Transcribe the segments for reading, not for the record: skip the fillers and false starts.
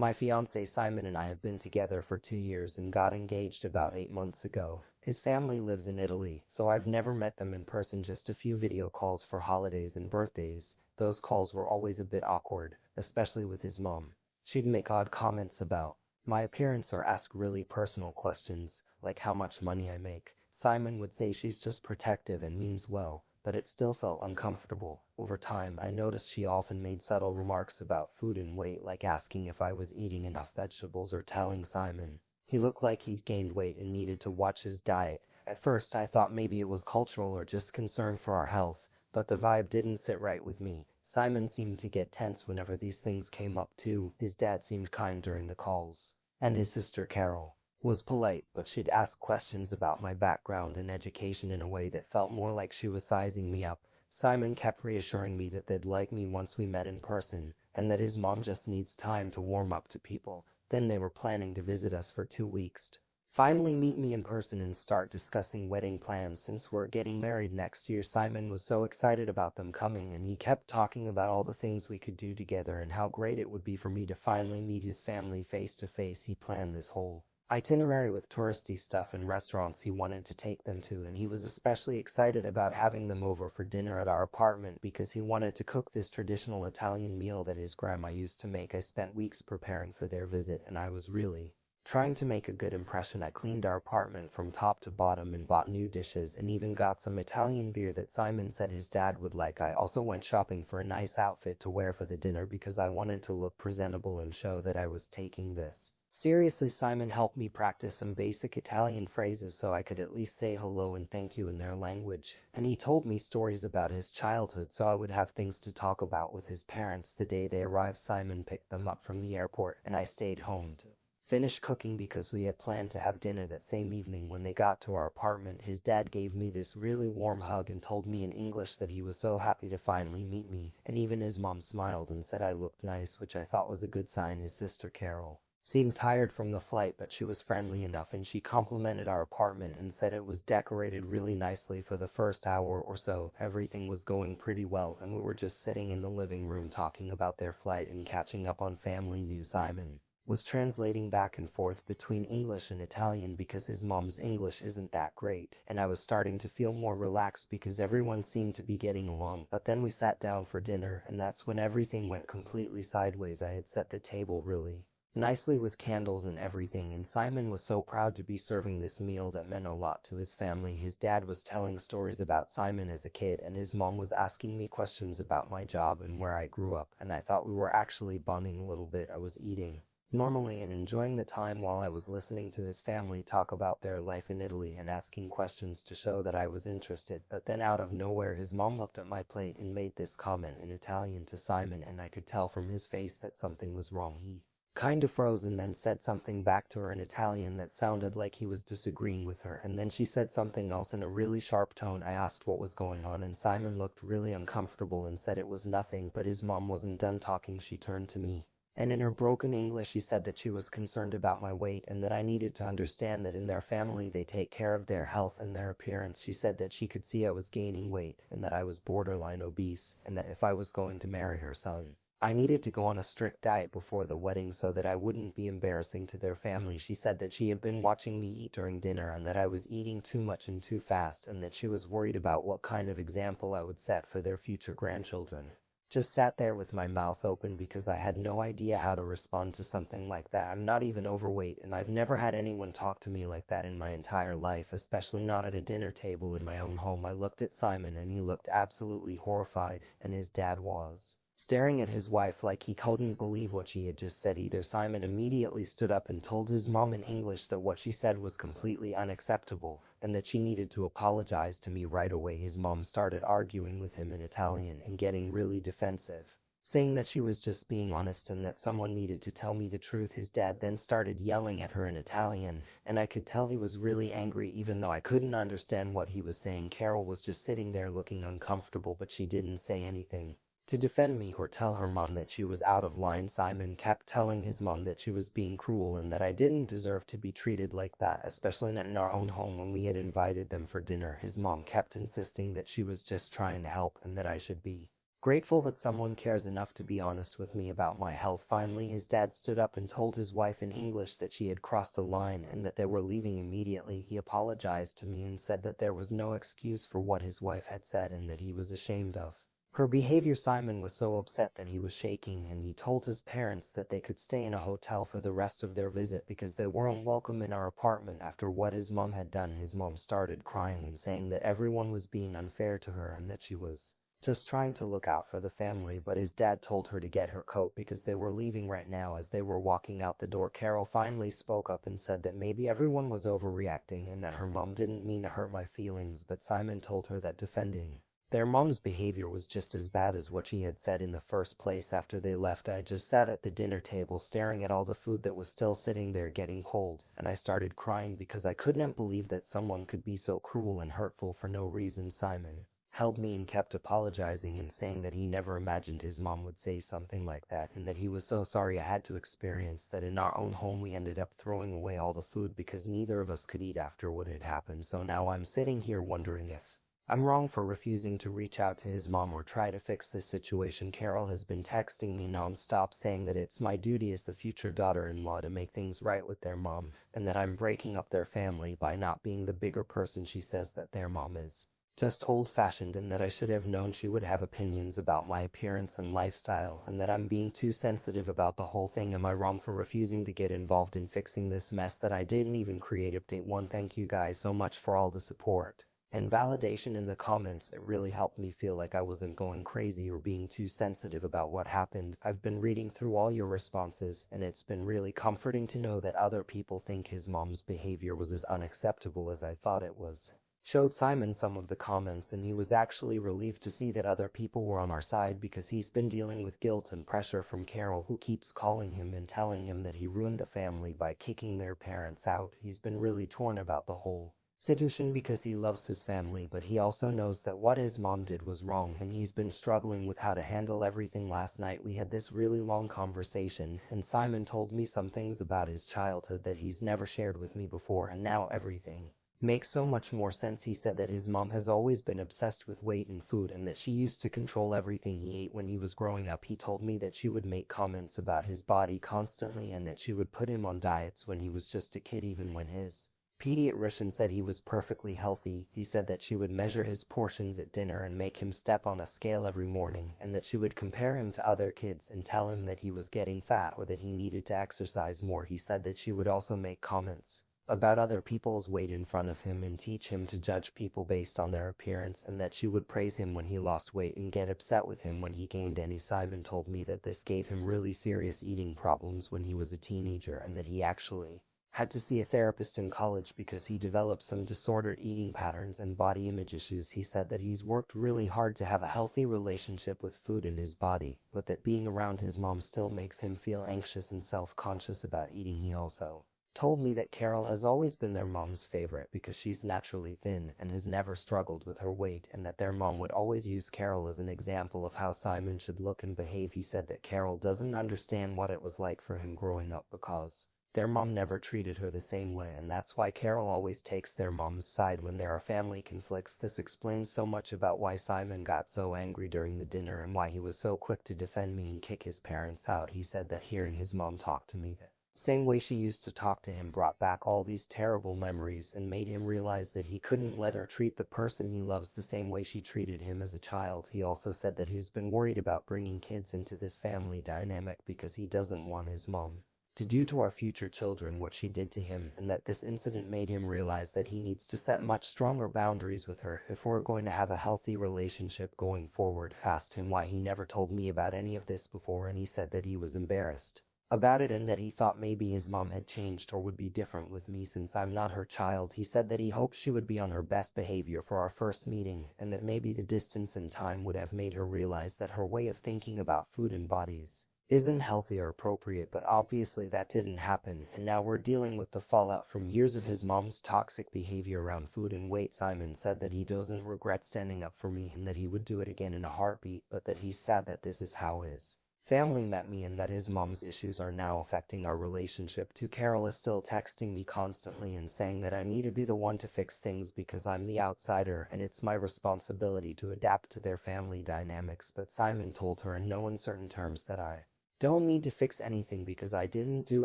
My fiancé Simon and I have been together for 2 years and got engaged about 8 months ago. His family lives in Italy, so I've never met them in person, just a few video calls for holidays and birthdays. Those calls were always a bit awkward, especially with his mom. She'd make odd comments about my appearance or ask really personal questions, like how much money I make. Simon would say she's just protective and means well, but it still felt uncomfortable. Over time, I noticed she often made subtle remarks about food and weight, like asking if I was eating enough vegetables or telling Simon he looked like he'd gained weight and needed to watch his diet. At first, I thought maybe it was cultural or just concern for our health, but the vibe didn't sit right with me. Simon seemed to get tense whenever these things came up too. His dad seemed kind during the calls, and his sister Carol was polite, but she'd ask questions about my background and education in a way that felt more like she was sizing me up. Simon kept reassuring me that they'd like me once we met in person, and that his mom just needs time to warm up to people. Then they were planning to visit us for 2 weeks. Finally meet me in person and start discussing wedding plans since we're getting married next year. Simon was so excited about them coming, and he kept talking about all the things we could do together and how great it would be for me to finally meet his family face to face. He planned this whole itinerary with touristy stuff and restaurants he wanted to take them to, and he was especially excited about having them over for dinner at our apartment because he wanted to cook this traditional Italian meal that his grandma used to make. I spent weeks preparing for their visit, and I was really trying to make a good impression. I cleaned our apartment from top to bottom and bought new dishes and even got some Italian beer that Simon said his dad would like. I also went shopping for a nice outfit to wear for the dinner because I wanted to look presentable and show that I was taking this seriously. Simon helped me practice some basic Italian phrases so I could at least say hello and thank you in their language. And he told me stories about his childhood so I would have things to talk about with his parents. The day they arrived, Simon picked them up from the airport and I stayed home to finish cooking because we had planned to have dinner that same evening. When they got to our apartment, his dad gave me this really warm hug and told me in English that he was so happy to finally meet me. And even his mom smiled and said I looked nice, which I thought was a good sign. His sister Carol seemed tired from the flight, but she was friendly enough and she complimented our apartment and said it was decorated really nicely. For the first hour or so, everything was going pretty well and we were just sitting in the living room talking about their flight and catching up on family news. Simon was translating back and forth between English and Italian because his mom's English isn't that great, and I was starting to feel more relaxed because everyone seemed to be getting along. But then we sat down for dinner, and that's when everything went completely sideways. I had set the table really nicely with candles and everything, and Simon was so proud to be serving this meal that meant a lot to his family. His dad was telling stories about Simon as a kid, and his mom was asking me questions about my job and where I grew up, and I thought we were actually bonding a little bit. I was eating normally and enjoying the time while I was listening to his family talk about their life in Italy and asking questions to show that I was interested. But then out of nowhere, his mom looked at my plate and made this comment in Italian to Simon, and I could tell from his face that something was wrong. He kind of froze and then said something back to her in Italian that sounded like he was disagreeing with her, and then she said something else in a really sharp tone. I asked what was going on, and Simon looked really uncomfortable and said it was nothing. But his mom wasn't done talking. She turned to me, and in her broken English she said that she was concerned about my weight and that I needed to understand that in their family they take care of their health and their appearance. She said that she could see I was gaining weight and that I was borderline obese, and that if I was going to marry her son, I needed to go on a strict diet before the wedding so that I wouldn't be embarrassing to their family. She said that she had been watching me eat during dinner and that I was eating too much and too fast, and that she was worried about what kind of example I would set for their future grandchildren. Just sat there with my mouth open because I had no idea how to respond to something like that. I'm not even overweight, and I've never had anyone talk to me like that in my entire life, especially not at a dinner table in my own home. I looked at Simon and he looked absolutely horrified, and his dad was staring at his wife like he couldn't believe what she had just said either. Simon immediately stood up and told his mom in English that what she said was completely unacceptable and that she needed to apologize to me right away. His mom started arguing with him in Italian and getting really defensive, saying that she was just being honest and that someone needed to tell me the truth. His dad then started yelling at her in Italian, and I could tell he was really angry even though I couldn't understand what he was saying. Carol was just sitting there looking uncomfortable, but she didn't say anything to defend me or tell her mom that she was out of line. Simon kept telling his mom that she was being cruel and that I didn't deserve to be treated like that, especially not in our own home when we had invited them for dinner. His mom kept insisting that she was just trying to help and that I should be Grateful that someone cares enough to be honest with me about my health. Finally, his dad stood up and told his wife in English that she had crossed a line and that they were leaving immediately. He apologized to me and said that there was no excuse for what his wife had said and that he was ashamed of her behavior. Simon was so upset that he was shaking, and he told his parents that they could stay in a hotel for the rest of their visit because they weren't welcome in our apartment after what his mom had done. His mom started crying and saying that everyone was being unfair to her and that she was just trying to look out for the family, but his dad told her to get her coat because they were leaving right now. As they were walking out the door, Carol finally spoke up and said that maybe everyone was overreacting and that her mom didn't mean to hurt my feelings, but Simon told her that defending their mom's behavior was just as bad as what she had said in the first place. After they left, I just sat at the dinner table staring at all the food that was still sitting there getting cold, and I started crying because I couldn't believe that someone could be so cruel and hurtful for no reason. Simon held me and kept apologizing and saying that he never imagined his mom would say something like that and that he was so sorry I had to experience that. In our own home, we ended up throwing away all the food because neither of us could eat after what had happened. So now I'm sitting here wondering if I'm wrong for refusing to reach out to his mom or try to fix this situation. Carol has been texting me non-stop saying that it's my duty as the future daughter-in-law to make things right with their mom and that I'm breaking up their family by not being the bigger person. She says that their mom is just old-fashioned and that I should have known she would have opinions about my appearance and lifestyle and that I'm being too sensitive about the whole thing. Am I wrong for refusing to get involved in fixing this mess that I didn't even create? Update 1. Thank you guys so much for all the support and validation in the comments. It really helped me feel like I wasn't going crazy or being too sensitive about what happened. I've been reading through all your responses and it's been really comforting to know that other people think his mom's behavior was as unacceptable as I thought it was. Showed Simon some of the comments and he was actually relieved to see that other people were on our side because he's been dealing with guilt and pressure from Carol, who keeps calling him and telling him that he ruined the family by kicking their parents out. He's been really torn about the whole situation because he loves his family, but he also knows that what his mom did was wrong and he's been struggling with how to handle everything. Last night we had this really long conversation and Simon told me some things about his childhood that he's never shared with me before, and now everything makes so much more sense. He said that his mom has always been obsessed with weight and food and that she used to control everything he ate when he was growing up. He told me that she would make comments about his body constantly and that she would put him on diets when he was just a kid, even when his pediatrician said he was perfectly healthy. He said that she would measure his portions at dinner and make him step on a scale every morning, and that she would compare him to other kids and tell him that he was getting fat or that he needed to exercise more. He said that she would also make comments about other people's weight in front of him and teach him to judge people based on their appearance, and that she would praise him when he lost weight and get upset with him when he gained any. Simon told me that this gave him really serious eating problems when he was a teenager and that he actually had to see a therapist in college because he developed some disordered eating patterns and body image issues. He said that he's worked really hard to have a healthy relationship with food and his body, but that being around his mom still makes him feel anxious and self-conscious about eating. He also told me that Carol has always been their mom's favorite because she's naturally thin and has never struggled with her weight, and that their mom would always use Carol as an example of how Simon should look and behave. He said that Carol doesn't understand what it was like for him growing up because their mom never treated her the same way, and that's why Carol always takes their mom's side when there are family conflicts. This explains so much about why Simon got so angry during the dinner and why he was so quick to defend me and kick his parents out. He said that hearing his mom talk to me the same way she used to talk to him brought back all these terrible memories and made him realize that he couldn't let her treat the person he loves the same way she treated him as a child. He also said that he's been worried about bringing kids into this family dynamic because he doesn't want his mom to do to our future children what she did to him, and that this incident made him realize that he needs to set much stronger boundaries with her if we're going to have a healthy relationship going forward. Asked him why he never told me about any of this before, and he said that he was embarrassed about it and that he thought maybe his mom had changed or would be different with me since I'm not her child. He said that he hoped she would be on her best behavior for our first meeting, and that maybe the distance and time would have made her realize that her way of thinking about food and bodies isn't healthy or appropriate, but obviously that didn't happen, and now we're dealing with the fallout from years of his mom's toxic behavior around food and weight. Simon said that he doesn't regret standing up for me and that he would do it again in a heartbeat, but that he's sad that this is how his family met me and that his mom's issues are now affecting our relationship too. Carol is still texting me constantly and saying that I need to be the one to fix things because I'm the outsider and it's my responsibility to adapt to their family dynamics, but Simon told her in no uncertain terms that I don't need to fix anything because I didn't do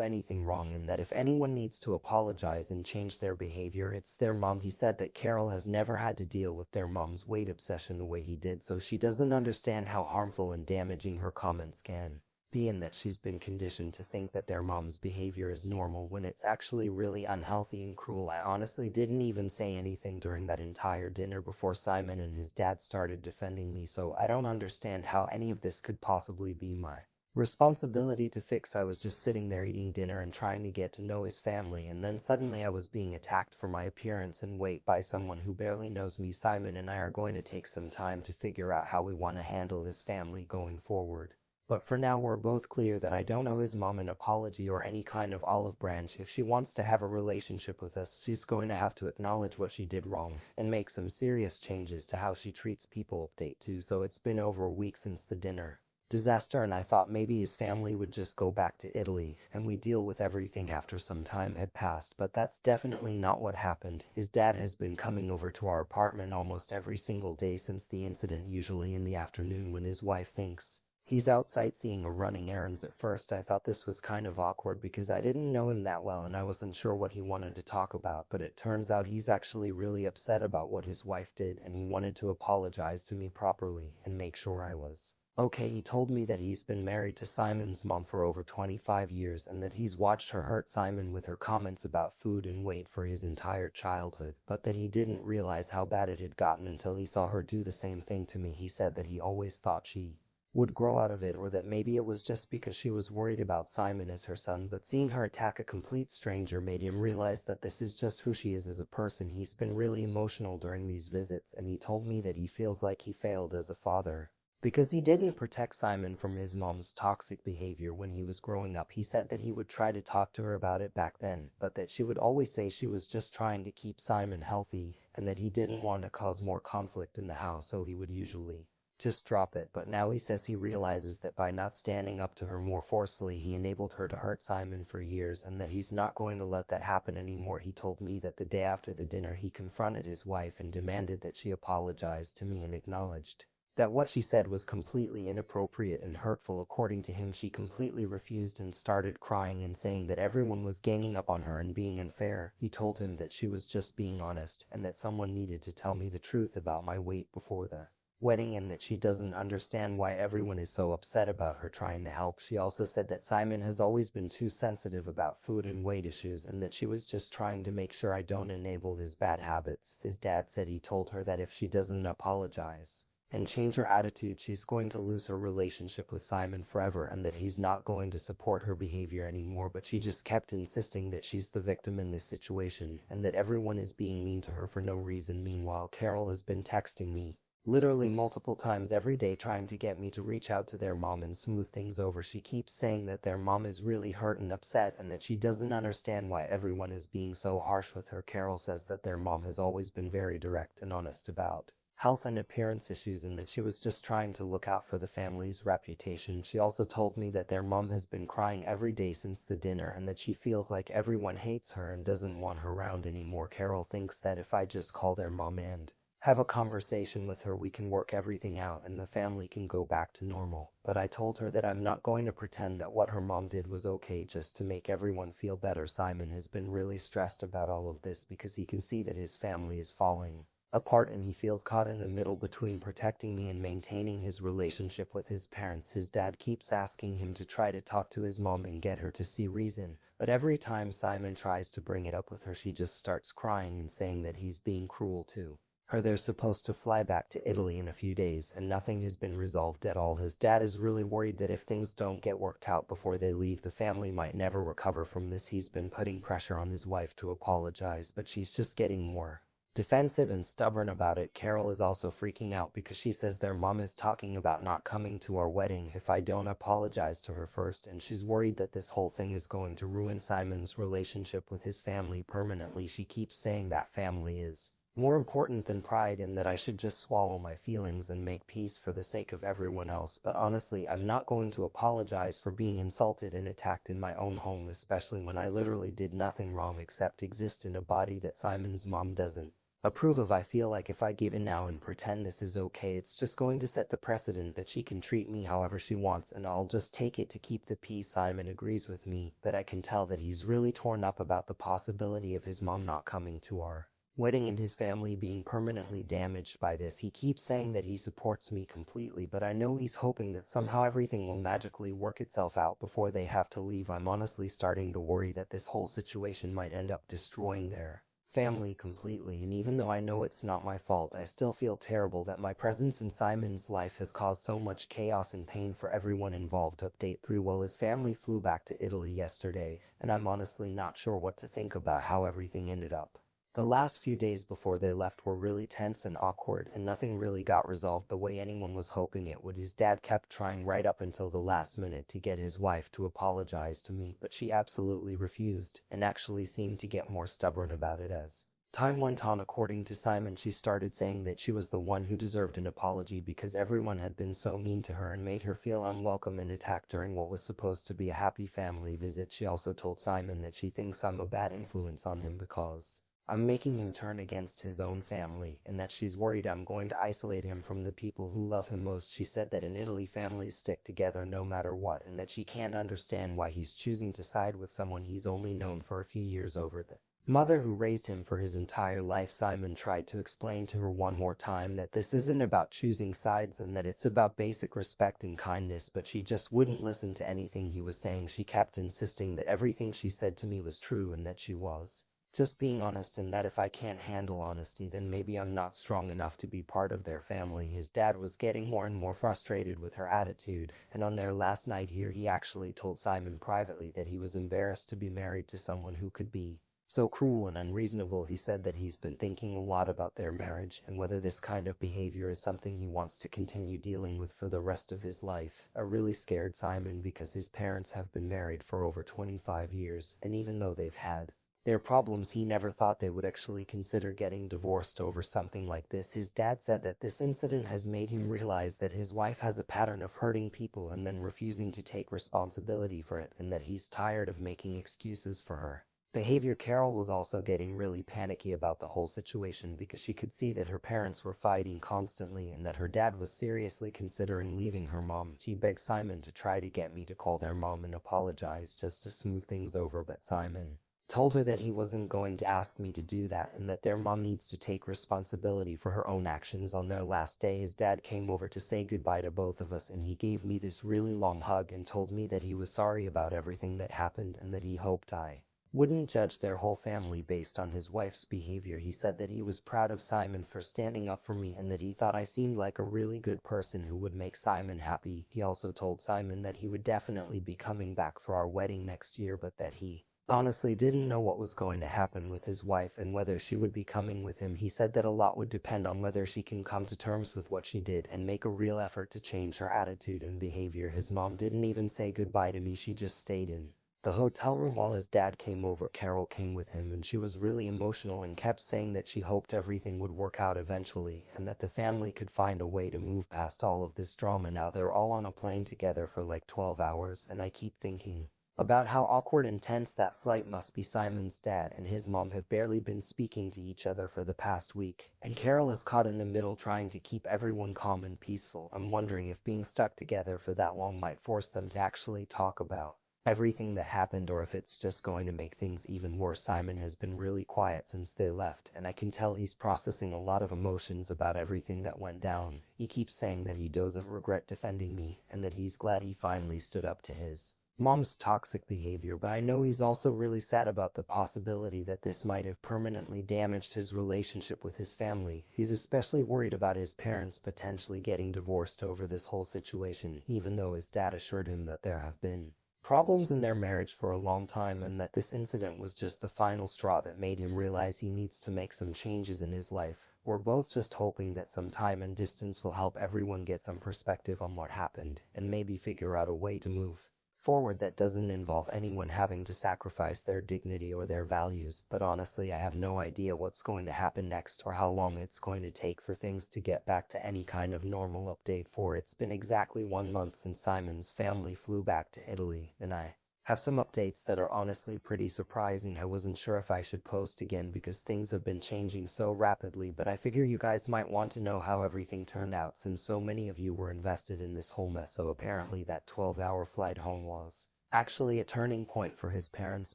anything wrong, and that if anyone needs to apologize and change their behavior, it's their mom. He said that Carol has never had to deal with their mom's weight obsession the way he did, so she doesn't understand how harmful and damaging her comments can be, and that she's been conditioned to think that their mom's behavior is normal when it's actually really unhealthy and cruel. I honestly didn't even say anything during that entire dinner before Simon and his dad started defending me, so I don't understand how any of this could possibly be my responsibility to fix. I was just sitting there eating dinner and trying to get to know his family, and then suddenly I was being attacked for my appearance and weight by someone who barely knows me. Simon and I are going to take some time to figure out how we want to handle this family going forward. But for now, we're both clear that I don't owe his mom an apology or any kind of olive branch. If she wants to have a relationship with us, she's going to have to acknowledge what she did wrong and make some serious changes to how she treats people. Update 2. So it's been over a week since the dinner disaster, and I thought maybe his family would just go back to Italy and we deal with everything after some time had passed, but that's definitely not what happened. His dad has been coming over to our apartment almost every single day since the incident, usually in the afternoon when his wife thinks he's out sightseeing or running errands. At first I thought this was kind of awkward because I didn't know him that well and I wasn't sure what he wanted to talk about, but it turns out he's actually really upset about what his wife did and he wanted to apologize to me properly and make sure I was okay. He told me that he's been married to Simon's mom for over 25 years and that he's watched her hurt Simon with her comments about food and weight for his entire childhood, but that he didn't realize how bad it had gotten until he saw her do the same thing to me. He said that he always thought she would grow out of it, or that maybe it was just because she was worried about Simon as her son, but seeing her attack a complete stranger made him realize that this is just who she is as a person. He's been really emotional during these visits, and he told me that he feels like he failed as a father because he didn't protect Simon from his mom's toxic behavior when he was growing up. He said that he would try to talk to her about it back then, but that she would always say she was just trying to keep Simon healthy, and that he didn't want to cause more conflict in the house, so he would usually just drop it. But now he says he realizes that by not standing up to her more forcefully, he enabled her to hurt Simon for years, and that he's not going to let that happen anymore. He told me that the day after the dinner he confronted his wife and demanded that she apologize to me and acknowledged that what she said was completely inappropriate and hurtful. According to him, she completely refused and started crying and saying that everyone was ganging up on her and being unfair. He told him that she was just being honest and that someone needed to tell me the truth about my weight before the wedding, and that she doesn't understand why everyone is so upset about her trying to help. She also said that Simon has always been too sensitive about food and weight issues and that she was just trying to make sure I don't enable his bad habits. His dad said he told her that if she doesn't apologize and change her attitude, she's going to lose her relationship with Simon forever, and that he's not going to support her behavior anymore, but she just kept insisting that she's the victim in this situation and that everyone is being mean to her for no reason. Meanwhile, Carol has been texting me literally multiple times every day trying to get me to reach out to their mom and smooth things over. She keeps saying that their mom is really hurt and upset and that she doesn't understand why everyone is being so harsh with her. Carol says that their mom has always been very direct and honest about health and appearance issues and that she was just trying to look out for the family's reputation. She also told me that their mom has been crying every day since the dinner and that she feels like everyone hates her and doesn't want her around anymore. Carol thinks that if I just call their mom and have a conversation with her, we can work everything out and the family can go back to normal. But I told her that I'm not going to pretend that what her mom did was okay just to make everyone feel better. Simon has been really stressed about all of this because he can see that his family is falling apart and he feels caught in the middle between protecting me and maintaining his relationship with his parents. His dad keeps asking him to try to talk to his mom and get her to see reason, but every time Simon tries to bring it up with her, she just starts crying and saying that he's being cruel to her. They're supposed to fly back to Italy in a few days and nothing has been resolved at all. His dad is really worried that if things don't get worked out before they leave, the family might never recover from this. He's been putting pressure on his wife to apologize, but she's just getting more defensive and stubborn about it. Carol is also freaking out because she says their mom is talking about not coming to our wedding if I don't apologize to her first, and she's worried that this whole thing is going to ruin Simon's relationship with his family permanently. She keeps saying that family is More important than pride, in that I should just swallow my feelings and make peace for the sake of everyone else. But honestly, I'm not going to apologize for being insulted and attacked in my own home, especially when I literally did nothing wrong except exist in a body that Simon's mom doesn't approve of. I feel like if I give in now and pretend this is okay, it's just going to set the precedent that she can treat me however she wants, and I'll just take it to keep the peace. Simon agrees with me, but I can tell that he's really torn up about the possibility of his mom not coming to our wedding and his family being permanently damaged by this. He keeps saying that he supports me completely, but I know he's hoping that somehow everything will magically work itself out before they have to leave. I'm honestly starting to worry that this whole situation might end up destroying their family completely, and even though I know it's not my fault, I still feel terrible that my presence in Simon's life has caused so much chaos and pain for everyone involved. Update 3: Well, his family flew back to Italy yesterday, and I'm honestly not sure what to think about how everything ended up. The last few days before they left were really tense and awkward, and nothing really got resolved the way anyone was hoping it would. His dad kept trying right up until the last minute to get his wife to apologize to me, but she absolutely refused, and actually seemed to get more stubborn about it as time went on. According to Simon, she started saying that she was the one who deserved an apology because everyone had been so mean to her and made her feel unwelcome and attacked during what was supposed to be a happy family visit. She also told Simon that she thinks I'm a bad influence on him because I'm making him turn against his own family, and that she's worried I'm going to isolate him from the people who love him most. She said that in Italy families stick together no matter what, and that she can't understand why he's choosing to side with someone he's only known for a few years over the mother who raised him for his entire life. Simon tried to explain to her one more time that this isn't about choosing sides and that it's about basic respect and kindness, but she just wouldn't listen to anything he was saying. She kept insisting that everything she said to me was true and that she was just being honest, and that if I can't handle honesty, then maybe I'm not strong enough to be part of their family. His dad was getting more and more frustrated with her attitude, and on their last night here he actually told Simon privately that he was embarrassed to be married to someone who could be so cruel and unreasonable. He said that he's been thinking a lot about their marriage and whether this kind of behavior is something he wants to continue dealing with for the rest of his life. It really scared Simon because his parents have been married for over 25 years, and even though they've had their problems, he never thought they would actually consider getting divorced over something like this. His dad said that this incident has made him realize that his wife has a pattern of hurting people and then refusing to take responsibility for it, and that he's tired of making excuses for her behavior. Carol was also getting really panicky about the whole situation because she could see that her parents were fighting constantly and that her dad was seriously considering leaving her mom. She begged Simon to try to get me to call their mom and apologize just to smooth things over, but Simon told her that he wasn't going to ask me to do that and that their mom needs to take responsibility for her own actions. On their last day, his dad came over to say goodbye to both of us, and he gave me this really long hug and told me that he was sorry about everything that happened and that he hoped I wouldn't judge their whole family based on his wife's behavior. He said that he was proud of Simon for standing up for me and that he thought I seemed like a really good person who would make Simon happy. He also told Simon that he would definitely be coming back for our wedding next year, but that he honestly didn't know what was going to happen with his wife and whether she would be coming with him. He said that a lot would depend on whether she can come to terms with what she did and make a real effort to change her attitude and behavior. His mom didn't even say goodbye to me. She just stayed in the hotel room while his dad came over. Carol came with him, and she was really emotional and kept saying that she hoped everything would work out eventually and that the family could find a way to move past all of this drama. Now they're all on a plane together for like 12 hours, and I keep thinking about how awkward and tense that flight must be. Simon's dad and his mom have barely been speaking to each other for the past week, and Carol is caught in the middle trying to keep everyone calm and peaceful. I'm wondering if being stuck together for that long might force them to actually talk about everything that happened, or if it's just going to make things even worse. Simon has been really quiet since they left, and I can tell he's processing a lot of emotions about everything that went down. He keeps saying that he doesn't regret defending me and that he's glad he finally stood up to his mom's toxic behavior, but I know he's also really sad about the possibility that this might have permanently damaged his relationship with his family. He's especially worried about his parents potentially getting divorced over this whole situation, even though his dad assured him that there have been problems in their marriage for a long time and that this incident was just the final straw that made him realize he needs to make some changes in his life. We're both just hoping that some time and distance will help everyone get some perspective on what happened and maybe figure out a way to move forward that doesn't involve anyone having to sacrifice their dignity or their values, but honestly I have no idea what's going to happen next or how long it's going to take for things to get back to any kind of normal update, for it's been exactly 1 month since Simon's family flew back to Italy, and I have some updates that are honestly pretty surprising. I wasn't sure if I should post again because things have been changing so rapidly, but I figure you guys might want to know how everything turned out since so many of you were invested in this whole mess. So apparently that 12-hour flight home was actually a turning point for his parents,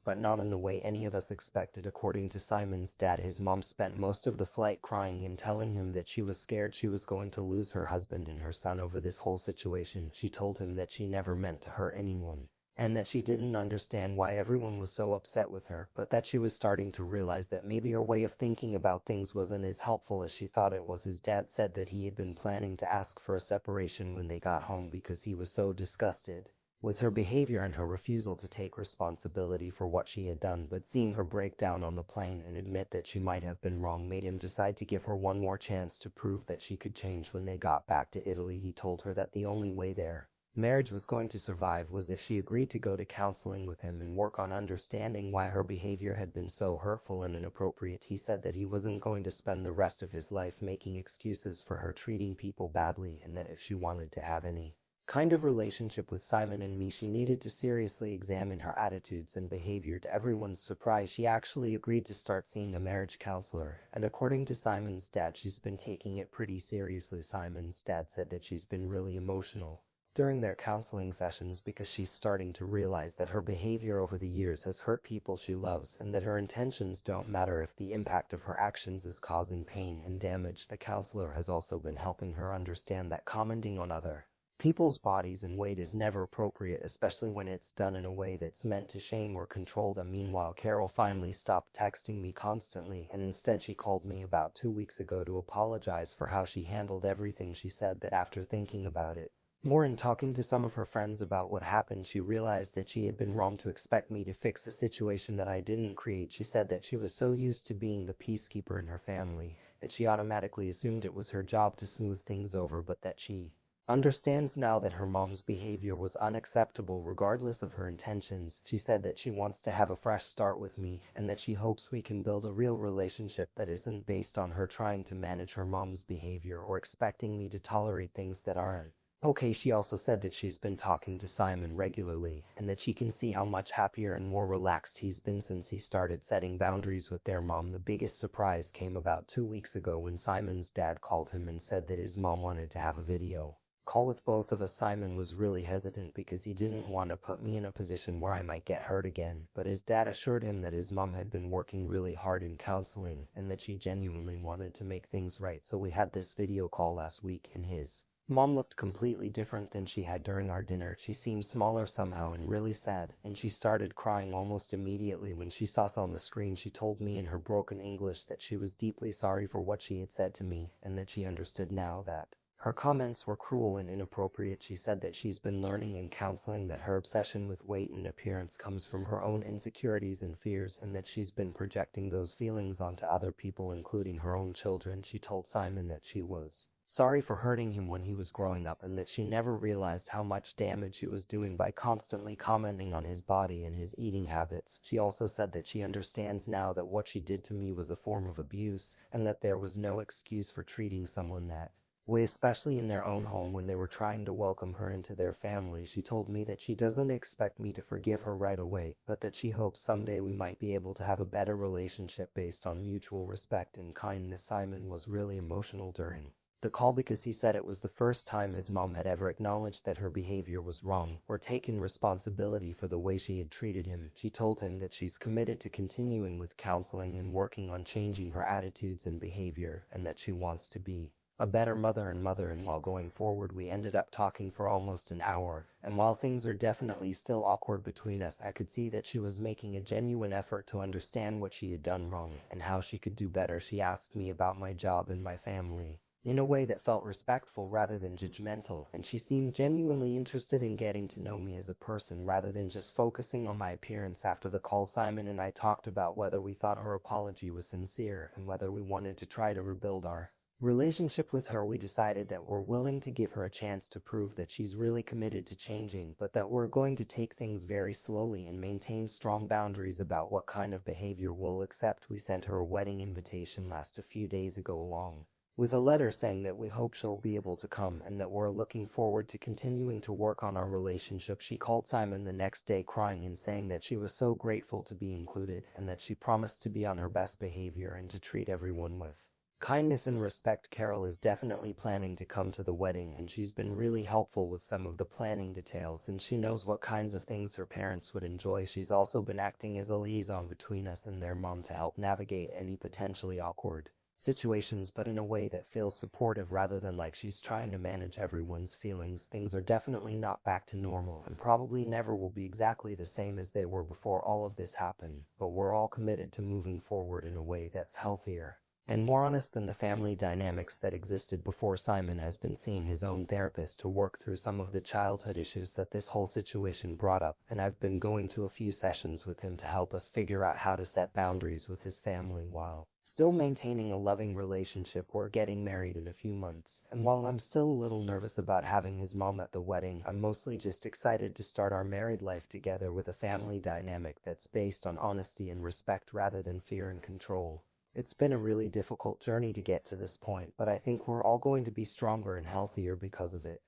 but not in the way any of us expected. According to Simon's dad, his mom spent most of the flight crying and telling him that she was scared she was going to lose her husband and her son over this whole situation. She told him that she never meant to hurt anyone, and that she didn't understand why everyone was so upset with her, but that she was starting to realize that maybe her way of thinking about things wasn't as helpful as she thought it was. His dad said that he had been planning to ask for a separation when they got home because he was so disgusted with her behavior and her refusal to take responsibility for what she had done, but seeing her break down on the plane and admit that she might have been wrong made him decide to give her one more chance to prove that she could change. When they got back to Italy, he told her that the only way their marriage was going to survive was if she agreed to go to counseling with him and work on understanding why her behavior had been so hurtful and inappropriate. He said that he wasn't going to spend the rest of his life making excuses for her treating people badly, and that if she wanted to have any kind of relationship with Simon and me, she needed to seriously examine her attitudes and behavior. To everyone's surprise, she actually agreed to start seeing a marriage counselor, and according to Simon's dad, she's been taking it pretty seriously. Simon's dad said that she's been really emotional during their counseling sessions because she's starting to realize that her behavior over the years has hurt people she loves, and that her intentions don't matter if the impact of her actions is causing pain and damage. The counselor has also been helping her understand that commenting on other people's bodies and weight is never appropriate, especially when it's done in a way that's meant to shame or control them. Meanwhile, Carol finally stopped texting me constantly, and instead she called me about 2 weeks ago to apologize for how she handled everything. She said that after thinking about it more and talking to some of her friends about what happened, she realized that she had been wrong to expect me to fix a situation that I didn't create. She said that she was so used to being the peacekeeper in her family that she automatically assumed it was her job to smooth things over, but that she understands now that her mom's behavior was unacceptable regardless of her intentions. She said that she wants to have a fresh start with me, and that she hopes we can build a real relationship that isn't based on her trying to manage her mom's behavior or expecting me to tolerate things that aren't okay. She also said that she's been talking to Simon regularly, and that she can see how much happier and more relaxed he's been since he started setting boundaries with their mom. The biggest surprise came about 2 weeks ago when Simon's dad called him and said that his mom wanted to have a video call with both of us. Simon was really hesitant because he didn't want to put me in a position where I might get hurt again, but his dad assured him that his mom had been working really hard in counseling and that she genuinely wanted to make things right. So we had this video call last week, and his mom looked completely different than she had during our dinner. She seemed smaller somehow and really sad, and she started crying almost immediately when she saw us on the screen. She told me in her broken English that she was deeply sorry for what she had said to me, and that she understood now that her comments were cruel and inappropriate. She said that she's been learning in counseling that her obsession with weight and appearance comes from her own insecurities and fears, and that she's been projecting those feelings onto other people, including her own children. She told Simon that she was sorry for hurting him when he was growing up, and that she never realized how much damage she was doing by constantly commenting on his body and his eating habits. She also said that she understands now that what she did to me was a form of abuse, and that there was no excuse for treating someone that way, especially in their own home when they were trying to welcome her into their family. She told me that she doesn't expect me to forgive her right away, but that she hopes someday we might be able to have a better relationship based on mutual respect and kindness. Simon was really emotional during the call because he said it was the first time his mom had ever acknowledged that her behavior was wrong or taken responsibility for the way she had treated him. She told him that she's committed to continuing with counseling and working on changing her attitudes and behavior, and that she wants to be a better mother and mother-in-law going forward. We ended up talking for almost an hour, and while things are definitely still awkward between us, I could see that she was making a genuine effort to understand what she had done wrong and how she could do better. She asked me about my job and my family in a way that felt respectful rather than judgmental, and she seemed genuinely interested in getting to know me as a person rather than just focusing on my appearance. After the call, Simon and I talked about whether we thought her apology was sincere and whether we wanted to try to rebuild our relationship with her, we decided that we're willing to give her a chance to prove that she's really committed to changing, but that we're going to take things very slowly and maintain strong boundaries about what kind of behavior we'll accept. We sent her a wedding invitation last a few days ago along with a letter saying that we hope she'll be able to come and that we're looking forward to continuing to work on our relationship. She called Simon the next day crying and saying that she was so grateful to be included and that she promised to be on her best behavior and to treat everyone with kindness and respect. Carol is definitely planning to come to the wedding, and she's been really helpful with some of the planning details, and she knows what kinds of things her parents would enjoy. She's also been acting as a liaison between us and their mom to help navigate any potentially awkward situations, but in a way that feels supportive rather than like she's trying to manage everyone's feelings. Things are definitely not back to normal and probably never will be exactly the same as they were before all of this happened, but we're all committed to moving forward in a way that's healthier and more honest than the family dynamics that existed before. Simon has been seeing his own therapist to work through some of the childhood issues that this whole situation brought up, and I've been going to a few sessions with him to help us figure out how to set boundaries with his family while still maintaining a loving relationship. We're getting married in a few months, and while I'm still a little nervous about having his mom at the wedding, I'm mostly just excited to start our married life together with a family dynamic that's based on honesty and respect rather than fear and control. It's been a really difficult journey to get to this point, but I think we're all going to be stronger and healthier because of it.